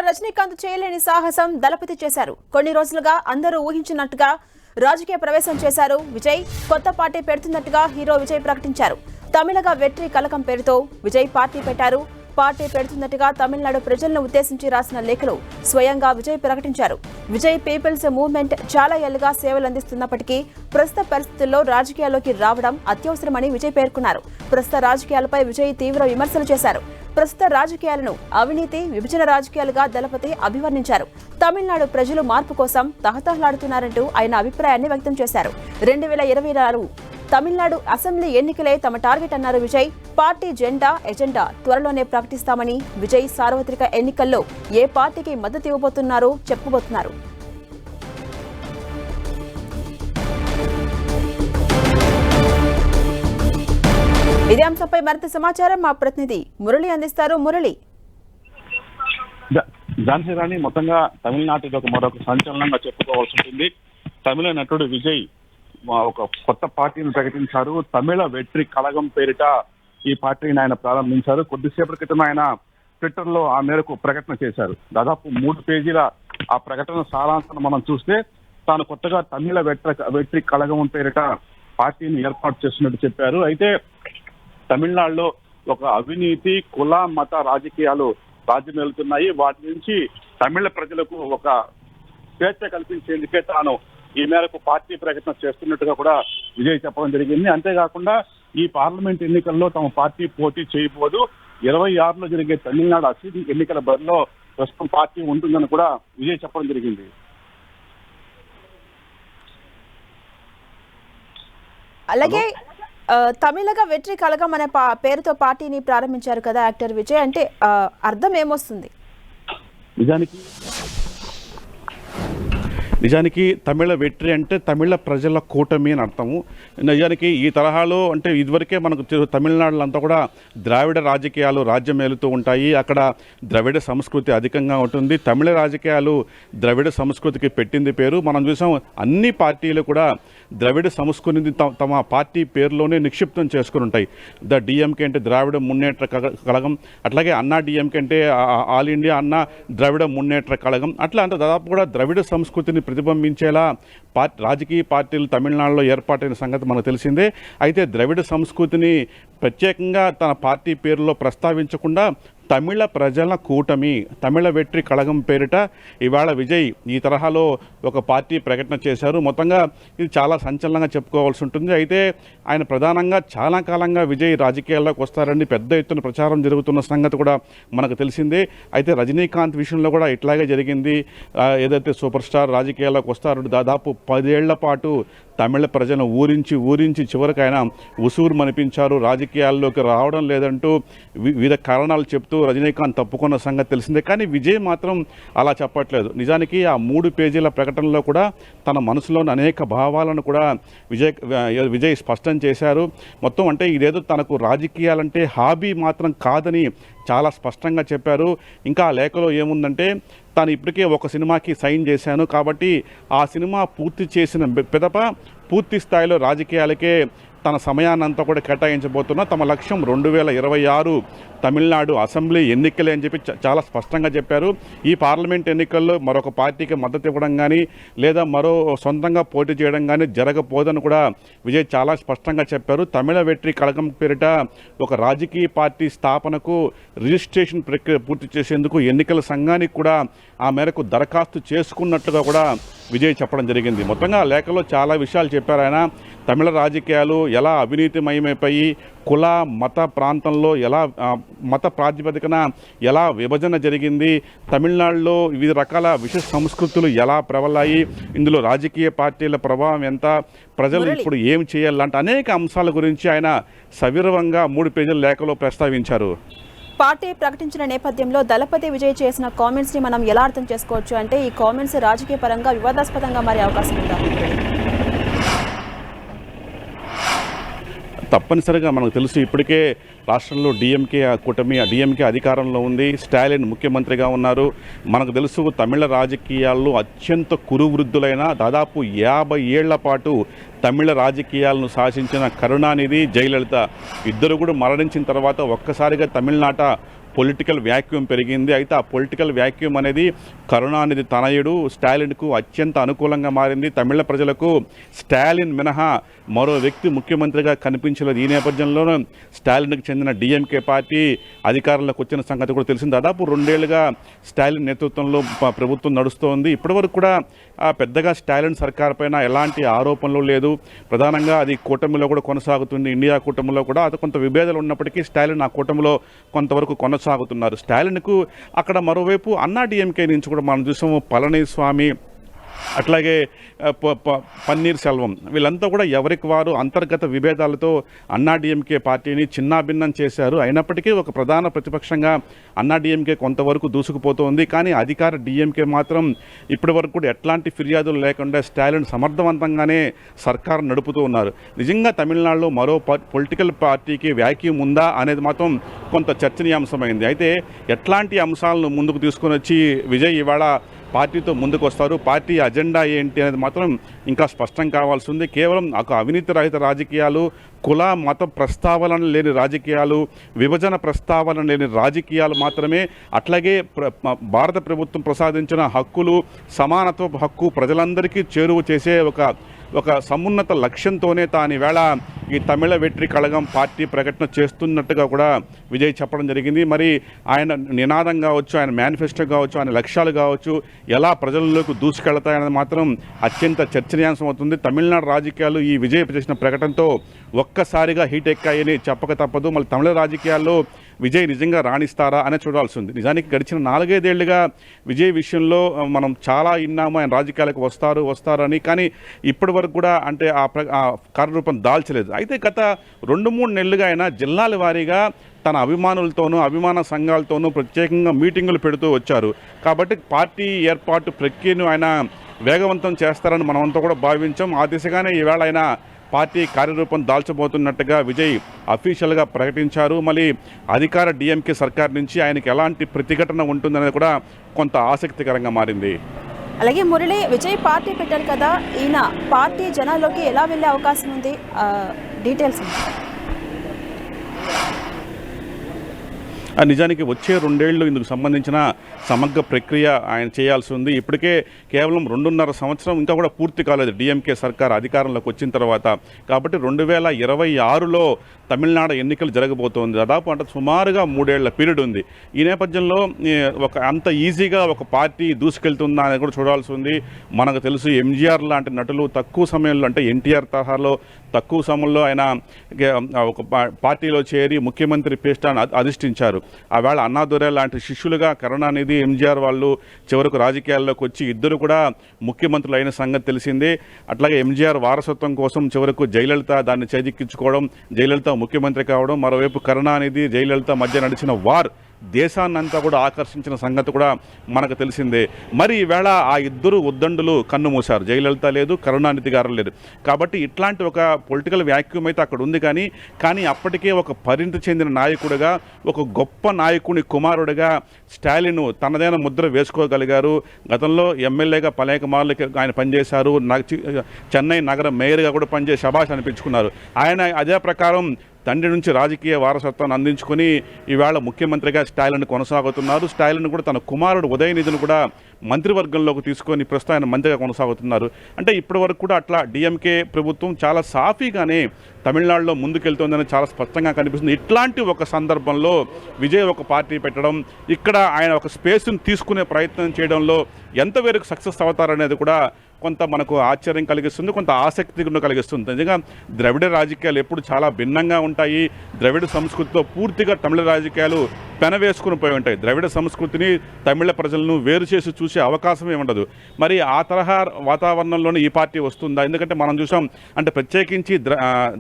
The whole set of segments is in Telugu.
రజనీకాంత్ చేయలేని సాహసం దళపతి చేశారు. కొన్ని రోజులుగా అందరూ ఊహించినట్టుగా రాజకీయ ప్రవేశం చేశారు విజయ్. కొత్త పార్టీ పెడుతున్నట్టుగా హీరో విజయ్ ప్రకటించారు. తమిళగా వెట్రి కలకం పేరుతో విజయ్ పార్టీ పెట్టారు. పార్టీ పెడుతున్నట్టుగా తమిళనాడు ప్రజలను ఉద్దేశించి రాసిన లేఖలు స్వయంగా విజయ్ ప్రకటించారు. విజయ్ పీపుల్స్ మూవ్మెంట్ చాలా ఏళ్లుగా సేవలు అందిస్తున్నప్పటికీ ప్రస్తుత పరిస్థితుల్లో రాజకీయాల్లోకి రావడం అత్యవసరమని విజయ్ పేర్కొన్నారు. ప్రస్తుత రాజకీయాలపై విజయ్ తీవ్ర విమర్శలు చేశారు. ప్రస్తుత రాజకీయాలను అవినీతి, విభజన రాజకీయాలుగా దళపతి అభివర్ణించారు. తమిళనాడు ప్రజలు మార్పు కోసం తహతహలాడుతున్నారంటూ ఆయన అభిప్రాయాన్ని వ్యక్తం చేశారు. 2024 తమిళనాడు అసెంబ్లీ ఎన్నికలే తమ టార్గెట్ అన్నారు విజయ్. పార్టీ ఎజెండా త్వరలోనే ప్రకటిస్తామని విజయ్ సార్వత్రిక ఎన్నికల్లో ఏ పార్టీకి మద్దతు ఇవ్వబోతున్నారో చెప్పబోతున్నారు. ఇదే అంశంపై మరింత సమాచారం మా ప్రతినిధి మురళి అందిస్తారు. మురళి, ఝాన్సీ రాణి, మొత్తంగా తమిళనాటిలో మరొక సంచలనంగా చెప్పుకోవాల్సి ఉంటుంది. తమిళ నటుడు విజయ్ ఒక కొత్త పార్టీని ప్రకటించారు. తమిళ వెట్రి కళగం పేరిట ఈ పార్టీని ఆయన ప్రారంభించారు. కొద్దిసేపటి క్రితం ఆయన ట్విట్టర్ లో ఆ మేరకు ప్రకటన చేశారు. దాదాపు 3 పేజీల ఆ ప్రకటన సారాంశాన్ని మనం చూస్తే తాను కొత్తగా తమిళ వెట్రి కళగం పేరిట పార్టీని ఏర్పాటు చేస్తున్నట్టు చెప్పారు. అయితే తమిళనాడులో ఒక అవినీతి, కుల, మత రాజకీయాలు రాజ్యమేలుతున్నాయి. వాటి నుంచి తమిళ ప్రజలకు ఒక స్వేచ్ఛ కల్పించేందుకే తాను ఈ మేరకు పార్టీ ప్రకటన చేస్తున్నట్టుగా కూడా విజయ్ చెప్పడం జరిగింది. అంతేకాకుండా ఈ పార్లమెంట్ ఎన్నికల్లో తమ పార్టీ పోటీ చేయబోదు, 26లో జరిగే తమిళనాడు అసెంబ్లీ ఎన్నికల బరిలో ప్రస్తుతం పార్టీ ఉంటుందని కూడా విజయ్ చెప్పడం జరిగింది. అలాగే తమిళగా వెట్రి కలగం అనే పేరుతో పార్టీని ప్రారంభించారు కదా యాక్టర్ విజయ్, అంటే అర్థం ఏమొస్తుంది? నిజానికి తమిళ వెట్రి అంటే తమిళ ప్రజల కూటమి అని అర్థము. నిజానికి ఈ తరహాలో అంటే ఇదివరకే మనకు తమిళనాడులో అంతా కూడా ద్రావిడ రాజకీయాలు రాజ్యం ఏలుతూ ఉంటాయి. అక్కడ ద్రవిడ సంస్కృతి అధికంగా ఉంటుంది. తమిళ రాజకీయాలు ద్రవిడ సంస్కృతికి పెట్టింది పేరు. మనం చూసాం అన్ని పార్టీలు కూడా ద్రవిడ సంస్కృతిని తమ పార్టీ పేరులోనే నిక్షిప్తం చేసుకుని ఉంటాయి. డిఎంకే అంటే ద్రావిడ మున్నేట్ర కళగం, అట్లాగే అన్నా డిఎంకే అంటే ఆల్ ఇండియా అన్నా ద్రవిడ మున్నేట్ర కళగం, అట్లా అంటే దాదాపు కూడా ద్రవిడ సంస్కృతిని ప్రతిబింబించేలా రాజకీయ పార్టీలు తమిళనాడులో ఏర్పాటైన సంగతి మనకు తెలిసిందే. అయితే ద్రవిడ సంస్కృతిని ప్రత్యేకంగా తన పార్టీ పేరులో ప్రస్తావించకుండా తమిళ ప్రజల కూటమి, తమిళ వెట్రి కళగం పేరిట ఇవాళ విజయ్ ఈ తరహాలో ఒక పార్టీ ప్రకటన చేశారు. మొత్తంగా ఇది చాలా సంచలనంగా చెప్పుకోవాల్సి ఉంటుంది. అయితే ఆయన ప్రధానంగా చాలా కాలంగా విజయ్ రాజకీయాల్లోకి వస్తారని పెద్ద ఎత్తున ప్రచారం జరుగుతున్న సంగతి కూడా మనకు తెలిసిందే. అయితే రజనీకాంత్ విషయంలో కూడా ఇట్లాగే జరిగింది. ఏదైతే సూపర్ స్టార్ రాజకీయాల్లోకి వస్తారో దాదాపు 10 ఏళ్ల పాటు తమిళ ప్రజలను ఊరించి చివరికి ఆయన ఉసూరు మనిపించారు. రాజకీయాల్లోకి రావడం లేదంటూ వివిధ కారణాలు చెప్తూ రజనీకాంత్ తప్పుకున్న సంగతి తెలిసిందే. కానీ విజయ్ మాత్రం అలా చెప్పట్లేదు. నిజానికి ఆ 3 పేజీల ప్రకటనలో కూడా తన మనసులోని అనేక భావాలను కూడా విజయ్ స్పష్టం చేశారు. మొత్తం అంటే ఇదేదో తనకు రాజకీయాలంటే హాబీ మాత్రం కాదని చాలా స్పష్టంగా చెప్పారు. ఇంకా ఆ లేఖలో ఏముందంటే తాను ఇప్పటికే ఒక సినిమాకి సైన్ చేశాను కాబట్టి ఆ సినిమా పూర్తి చేసిన పిదప పూర్తి స్థాయిలో రాజకీయాలకే తన సమయాన్నంతా కూడా కేటాయించబోతున్నా. తమ లక్ష్యం 2026 తమిళనాడు అసెంబ్లీ ఎన్నికలే అని చెప్పి చాలా స్పష్టంగా చెప్పారు. ఈ పార్లమెంట్ ఎన్నికల్లో మరొక పార్టీకి మద్దతు ఇవ్వడం కానీ లేదా మరో సొంతంగా పోటీ చేయడం కానీ జరగబోదని కూడా విజయ్ చాలా స్పష్టంగా చెప్పారు. తమిళ వెట్రి కళగం పేరిట ఒక రాజకీయ పార్టీ స్థాపనకు రిజిస్ట్రేషన్ ప్రక్రియ పూర్తి చేసేందుకు ఎన్నికల సంఘానికి కూడా ఆ మేరకు దరఖాస్తు చేసుకున్నట్లుగా కూడా విజయ్ చెప్పడం జరిగింది. మొత్తంగా లేఖలో చాలా విషయాలు చెప్పారు ఆయన. తమిళ రాజకీయాలు ఎలా అవినీతిమయమైపోయి కుల మత ప్రాంతంలో ఎలా మత ప్రాతిపదికన ఎలా విభజన జరిగింది, తమిళనాడులో వివిధ రకాల విశేష సంస్కృతులు ఎలా ప్రబలాయి, ఇందులో రాజకీయ పార్టీల ప్రభావం ఎంత, ప్రజలు ఇప్పుడు ఏం చేయాలంటే అనేక అంశాల గురించి ఆయన సవివరంగా 3 పేజీల లేఖలో ప్రస్తావించారు. పార్టీ ప్రకటించిన నేపథ్యంలో దళపతి విజయ్ చేసిన కామెంట్స్ ని మనం ఎలా అర్థం చేసుకోవచ్చు? అంటే ఈ కామెంట్స్ రాజకీయ పరంగా వివాదాస్పదంగా మారే అవకాశం ఉందా? తప్పనిసరిగా మనకు తెలుసు ఇప్పటికే రాష్ట్రంలో డిఎంకే కూటమి డిఎంకే అధికారంలో ఉంది. స్టాలిన్ ముఖ్యమంత్రిగా ఉన్నారు. మనకు తెలుసు తమిళ రాజకీయాల్లో అత్యంత కురువృద్ధులైన దాదాపు 50 ఏళ్ల పాటు తమిళ రాజకీయాలను శాసించిన కరుణానిధి, జయలలిత ఇద్దరు కూడా మరణించిన తర్వాత ఒక్కసారిగా తమిళనాట పొలిటికల్ వ్యాక్యూమ్ పెరిగింది. అయితే ఆ పొలిటికల్ వ్యాక్యూమ్ అనేది కరుణానిధి తనయుడు స్టాలిన్కు అత్యంత అనుకూలంగా మారింది. తమిళ ప్రజలకు స్టాలిన్ మినహా మరో వ్యక్తి ముఖ్యమంత్రిగా కనిపించలేదు. ఈ నేపథ్యంలోనూ స్టాలిన్కి చెందిన డిఎంకే పార్టీ అధికారంలోకి వచ్చిన సంగతి కూడా తెలిసింది. దాదాపు 2 ఏళ్లుగా స్టాలిన్ నేతృత్వంలో ప్రభుత్వం నడుస్తోంది. ఇప్పటివరకు కూడా పెద్దగా స్టాలిన్ సర్కార్ పైన ఎలాంటి ఆరోపణలు లేదు. ప్రధానంగా అది కూటమిలో కూడా కొనసాగుతుంది. ఇండియా కూటమిలో కూడా అది కొంత విభేదాలు ఉన్నప్పటికీ స్టాలిన్ ఆ కూటమిలో కొంతవరకు కొనసాగుతున్నారు. స్టాలిన్కు అక్కడ మరోవైపు అన్నా డిఎంకే నుంచి కూడా మనం చూసాము పళనిస్వామి, అట్లాగే పన్నీర్ సెల్వం, వీళ్ళంతా కూడా ఎవరికి వారు అంతర్గత విభేదాలతో అన్నాడీఎంకే పార్టీని చిన్నాభిన్నం చేశారు. అయినప్పటికీ ఒక ప్రధాన ప్రతిపక్షంగా అన్నాడీఎంకే కొంతవరకు దూసుకుపోతోంది. కానీ అధికార డిఎంకే మాత్రం ఇప్పటి వరకు కూడా ఎట్లాంటి ఫిర్యాదులు లేకుండా స్టాలిన్ సమర్థవంతంగానే సర్కారు నడుపుతూ ఉన్నారు. నిజంగా తమిళనాడులో మరో పొలిటికల్ పార్టీకి వ్యాక్యూమ్ ఉందా అనేది మాత్రం కొంత చర్చనీయాంశమైంది. అయితే ఎట్లాంటి అంశాలను ముందుకు తీసుకొని వచ్చి విజయ్ ఇవాళ పార్టీతో ముందుకు వస్తారు, పార్టీ అజెండా ఏంటి అనేది మాత్రం ఇంకా స్పష్టం కావాల్సి ఉంది. కేవలం ఒక అవినీతి రహిత రాజకీయాలు, కుల మత ప్రస్తావన లేని రాజకీయాలు, విభజన ప్రస్తావన లేని రాజకీయాలు మాత్రమే, అట్లాగే భారత ప్రభుత్వం ప్రసాదించిన హక్కులు, సమానత్వ హక్కు ప్రజలందరికీ చేరువ చేసే ఒక సమున్నత లక్ష్యంతోనే తాను ఈవేళ ఈ తమిళ వెట్రి కళగం పార్టీ ప్రకటన చేస్తున్నట్టుగా కూడా విజయ్ చెప్పడం జరిగింది. మరి ఆయన నినాదం కావచ్చు, ఆయన మేనిఫెస్టో కావచ్చు, ఆయన లక్ష్యాలు కావచ్చు ఎలా ప్రజల్లోకి దూసుకెళ్తాయనేది మాత్రం అత్యంత చర్చనీయాంశం అవుతుంది. తమిళనాడు రాజకీయాలు ఈ విజయ్ చేసిన ప్రకటనతో ఒక్కసారిగా హీట్ ఎక్కాయని చెప్పక తప్పదు. మళ్ళీ తమిళ రాజకీయాల్లో విజయ్ నిజంగా రాణిస్తారా అనే చూడాల్సి ఉంది. నిజానికి గడిచిన 4-5 ఏళ్లుగా విజయ్ విషయంలో మనం చాలా విన్నాము, ఆయన రాజకీయాలకు వస్తారు అని. కానీ ఇప్పటి వరకు కూడా అంటే ఆ కార్యరూపం దాల్చలేదు. అయితే గత 2-3 నెలలుగా ఆయన జిల్లాల వారీగా తన అభిమానులతోనూ అభిమాన సంఘాలతోనూ ప్రత్యేకంగా మీటింగులు పెడుతూ వచ్చారు. కాబట్టి పార్టీ ఏర్పాటు ప్రక్రియను ఆయన వేగవంతం చేస్తారని మనమంతా కూడా భావించాం. ఆ దిశగానే ఈవేళ ఆయన పార్టీ కార్యరూపం దాల్చబోతున్నట్టుగా విజయ్ అఫీషియల్గా ప్రకటించారు. మళ్ళీ అధికార డిఎంకే సర్కార్ నుంచి ఆయనకి ఎలాంటి ప్రతిఘటన ఉంటుందనేది కూడా కొంత ఆసక్తికరంగా మారింది. అలాగే మురళి, విజయ్ పార్టీ పెట్టారు కదా, ఈయన పార్టీ జనాల్లోకి ఎలా వెళ్ళే అవకాశం ఉంది, డీటెయిల్స్ నిజానికి వచ్చే 2 ఏళ్ళు ఇందుకు సంబంధించిన సమగ్ర ప్రక్రియ ఆయన చేయాల్సి ఉంది. ఇప్పటికే కేవలం 2.5 సంవత్సరం ఇంకా కూడా పూర్తి కాలేదు డిఎంకే సర్కార్ అధికారంలోకి వచ్చిన తర్వాత. కాబట్టి 2026లో తమిళనాడు ఎన్నికలు జరగబోతోంది. దాదాపు అంటే సుమారుగా 3 ఏళ్ల పీరియడ్ ఉంది. ఈ నేపథ్యంలో అంత ఈజీగా ఒక పార్టీ దూసుకెళ్తుందా అనేది కూడా చూడాల్సి ఉంది. మనకు తెలుసు ఎంజీఆర్ లాంటి నటులు తక్కువ సమయంలో, అంటే ఎన్టీఆర్ తరహాలో తక్కువ సమయంలో ఆయన ఒక పార్టీలో చేరి ముఖ్యమంత్రి పీఠాన్ని అధిష్ఠించారు. ఆవేళ అన్నాదురై లాంటి శిష్యులుగా కరుణానిధి, ఎంజీఆర్ వాళ్ళు చివరకు రాజకీయాల్లోకి వచ్చి ఇద్దరు కూడా ముఖ్యమంత్రులు అయిన సంగతి తెలిసిందే. అట్లాగే ఎంజీఆర్ వారసత్వం కోసం చివరకు జయలలిత దాన్ని చేజిక్కించుకోవడం, జయలలిత ముఖ్యమంత్రి కావడం, మరోవైపు కరుణానిధి జయలలిత మధ్య నడిచిన వార్ దేశాన్నంతా కూడా ఆకర్షించిన సంగతి కూడా మనకు తెలిసిందే. మరి ఈవేళ ఆ ఇద్దరు ఉద్దండులు కన్ను మూశారు. జయలలిత లేదు, కరుణానిధి గారు లేదు. కాబట్టి ఇట్లాంటి ఒక పొలిటికల్ వ్యాక్యూమ్ అయితే అక్కడ ఉంది. కానీ అప్పటికే ఒక పరిణతి చెందిన నాయకుడిగా, ఒక గొప్ప నాయకుని కుమారుడిగా స్టాలిన్ తనదైన ముద్ర వేసుకోగలిగారు. గతంలో ఎమ్మెల్యేగా అనేక మార్లు ఆయన పనిచేశారు. చెన్నై నగర మేయర్గా కూడా పనిచేసి శభాష్ అనిపించుకున్నారు. ఆయన అదే ప్రకారం తండ్రి నుంచి రాజకీయ వారసత్వాన్ని అందించుకొని ఈవేళ ముఖ్యమంత్రిగా స్టాలిన్ కొనసాగుతున్నారు. స్టాలిన్ కూడా తన కుమారుడు ఉదయనిధిని కూడా మంత్రివర్గంలోకి తీసుకొని ప్రస్తుతం ఆయన మంత్రిగా కొనసాగుతున్నారు. అంటే ఇప్పటి వరకు కూడా అట్లా డిఎంకే ప్రభుత్వం చాలా సాఫీగానే తమిళనాడులో ముందుకెళ్తోందని చాలా స్పష్టంగా కనిపిస్తుంది. ఇట్లాంటి ఒక సందర్భంలో విజయ్ ఒక పార్టీ పెట్టడం, ఇక్కడ ఆయన ఒక స్పేస్ని తీసుకునే ప్రయత్నం చేయడంలో ఎంతవరకు సక్సెస్ అవుతారనేది కూడా కొంత మనకు ఆశ్చర్యం కలిగిస్తుంది, కొంత ఆసక్తి కలిగిస్తుంది. నిజంగా ద్రవిడ రాజకీయాలు ఎప్పుడు చాలా భిన్నంగా ఉంటాయి. ద్రవిడ సంస్కృతితో పూర్తిగా తమిళ రాజకీయాలు పెనవేసుకుని పోయి ఉంటాయి. ద్రవిడ సంస్కృతిని, తమిళ ప్రజలను వేరు చేసి చూసే అవకాశమే ఉండదు. మరి ఆ తరహా వాతావరణంలోనే ఈ పార్టీ వస్తుందా? ఎందుకంటే మనం చూసాం, అంటే ప్రత్యేకించి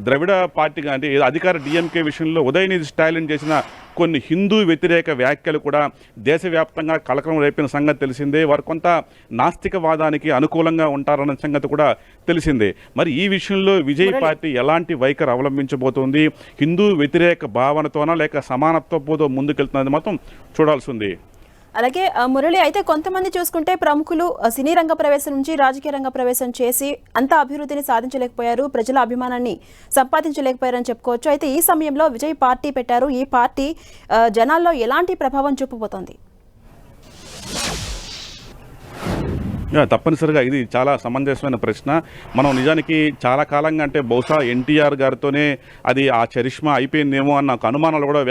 ద్రవిడ పార్టీగా అంటే అధికార డిఎంకే విషయంలో ఉదయనిధి స్టాలిన్ చేసిన కొన్ని హిందూ వ్యతిరేక వ్యాఖ్యలు కూడా దేశవ్యాప్తంగా కలకలం రేపిన సంగతి తెలిసిందే. వారు కొంత నాస్తికవాదానికి అనుకూలంగా ఉంటారన్న సంగతి కూడా తెలిసిందే. మరి ఈ విషయంలో విజయ్ పార్టీ ఎలాంటి వైఖరి అవలంబించబోతోంది? హిందూ వ్యతిరేక భావనతోనా లేక సమానత్వంతో ముందుకెళ్తున్నది మాత్రం చూడాల్సి ఉంది. అలాగే మురళి, అయితే కొంతమంది చూసుకుంటే ప్రముఖులు సినీ రంగ ప్రవేశం నుంచి రాజకీయ రంగ ప్రవేశం చేసి అంత అభివృద్ధిని సాధించలేకపోయారు, ప్రజల అభిమానాన్ని సంపాదించలేకపోయారని చెప్పుకోవచ్చు. అయితే ఈ సమయంలో విజయ్ పార్టీ పెట్టారు. ఈ పార్టీ జనాల్లో ఎలాంటి ప్రభావం చూపబోతోంది? తప్పనిసరిగా ఇది చాలా సమంజసమైన ప్రశ్న. మనం నిజానికి చాలా కాలంగా అంటే బహుశా ఎన్టీఆర్ గారితోనే అది ఆ చరిష్మా అయిపోయిందేమో అన్న ఒక అనుమానాలు కూడా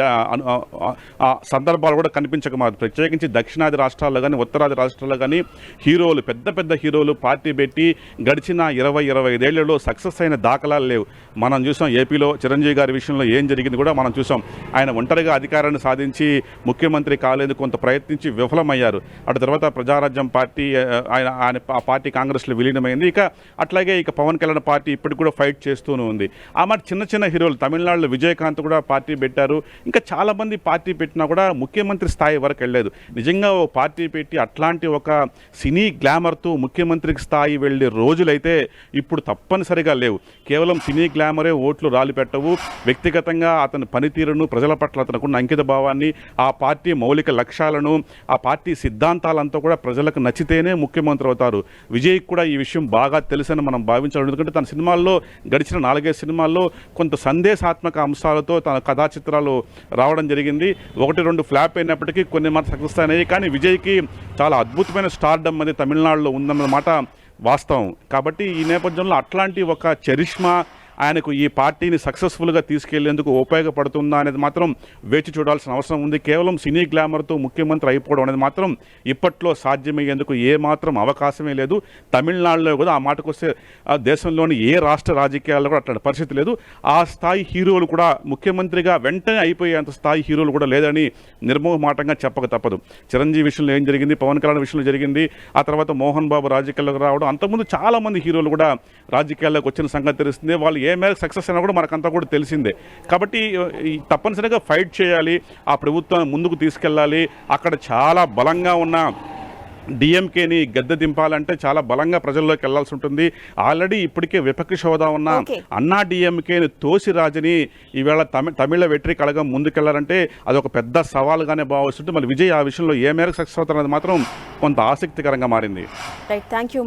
సందర్భాలు కూడా కనిపించకమాదు. ప్రత్యేకించి దక్షిణాది రాష్ట్రాల్లో కానీ ఉత్తరాది రాష్ట్రాల్లో కానీ హీరోలు, పెద్ద పెద్ద హీరోలు పార్టీ పెట్టి గడిచిన 20-25 ఏళ్లలో సక్సెస్ అయిన దాఖలాలు లేవు. మనం చూసాం ఏపీలో చిరంజీవి గారి విషయంలో ఏం జరిగింది కూడా మనం చూసాం. ఆయన ఒంటరిగా అధికారాన్ని సాధించి ముఖ్యమంత్రి కాలేందుకు కొంత ప్రయత్నించి విఫలమయ్యారు. అటు తర్వాత ప్రజారాజ్యం పార్టీ ఆయన ఆ పార్టీ కాంగ్రెస్లో విలీనమైంది. అట్లాగే పవన్ కళ్యాణ్ పార్టీ ఇప్పటికి కూడా ఫైట్ చేస్తూనే ఉంది. ఆ మాట చిన్న చిన్న హీరోలు తమిళనాడులో విజయకాంత్ కూడా పార్టీ పెట్టారు. ఇంకా చాలామంది పార్టీ పెట్టినా కూడా ముఖ్యమంత్రి స్థాయి వరకు వెళ్ళలేదు. నిజంగా ఓ పార్టీ పెట్టి అట్లాంటి ఒక సినీ గ్లామర్తో ముఖ్యమంత్రికి స్థాయి వెళ్ళే రోజులైతే ఇప్పుడు తప్పనిసరిగా లేవు. కేవలం సినీ గ్లామరే ఓట్లు రాలి పెట్టవు. వ్యక్తిగతంగా అతని పనితీరును, ప్రజల పట్ల అతనుకున్న అంకిత భావాన్ని, ఆ పార్టీ మౌలిక లక్ష్యాలను, ఆ పార్టీ సిద్ధాంతాలంతా కూడా ప్రజలకు నచ్చితేనే ముఖ్యమంత్రి అవుతారు. విజయ్ కూడా ఈ విషయం బాగా తెలుసని మనం భావించాలి. ఎందుకంటే తన సినిమాల్లో గడిచిన 4-5 సినిమాల్లో కొంత సందేశాత్మక అంశాలతో తన కథా చిత్రాలు రావడం జరిగింది. 1-2 ఫ్లాప్ అయినప్పటికీ కొన్ని మాత్రం సక్సెస్ అయినాయి. కానీ విజయ్కి చాలా అద్భుతమైన స్టార్డమ్ అనేది తమిళనాడులో ఉందన్నమాట వాస్తవం. కాబట్టి ఈ నేపథ్యంలో అట్లాంటి ఒక చరిష్మా ఆయనకు ఈ పార్టీని సక్సెస్ఫుల్గా తీసుకెళ్లేందుకు ఉపయోగపడుతుందా అనేది మాత్రం వేచి చూడాల్సిన అవసరం ఉంది. కేవలం సినీ గ్లామర్తో ముఖ్యమంత్రి అయిపోవడం అనేది మాత్రం ఇప్పట్లో సాధ్యమయ్యేందుకు ఏమాత్రం అవకాశమే లేదు. తమిళనాడులో కూడా ఆ మాటకు వస్తే దేశంలోని ఏ రాష్ట్ర రాజకీయాల్లో కూడా అట్లాంటి పరిస్థితి లేదు. ఆ స్థాయి హీరోలు కూడా ముఖ్యమంత్రిగా వెంటనే అయిపోయేంత స్థాయి హీరోలు కూడా లేదని నిర్మోహమాటంగా చెప్పక తప్పదు. చిరంజీవి విషయంలో ఏం జరిగింది, పవన్ కళ్యాణ్ విషయంలో జరిగింది, ఆ తర్వాత మోహన్ బాబు రాజకీయాల్లోకి రావడం, అంతకుముందు చాలామంది హీరోలు కూడా రాజకీయాల్లోకి వచ్చిన సంగతి తెలుస్తుంది. వాళ్ళు ఏ మేరకు సక్సెస్ అయినా కూడా మనకంతా కూడా తెలిసిందే. కాబట్టి తప్పనిసరిగా ఫైట్ చేయాలి, ఆ ప్రభుత్వాన్ని ముందుకు తీసుకెళ్ళాలి. అక్కడ చాలా బలంగా ఉన్న డిఎంకేని గద్దె దింపాలంటే చాలా బలంగా ప్రజల్లోకి వెళ్లాల్సి ఉంటుంది. ఆల్రెడీ ఇప్పటికే విపక్ష హోదా ఉన్న అన్నా డిఎంకేని తోసిరాజని ఈవేళ తమిళ వెట్రి కళగం ముందుకెళ్లాలంటే అదొక పెద్ద సవాలుగానే భావిస్తుంటే మరి విజయ్ ఆ విషయంలో ఏ మేరకు సక్సెస్ అవుతారనేది మాత్రం కొంత ఆసక్తికరంగా మారింది. Right, thank you.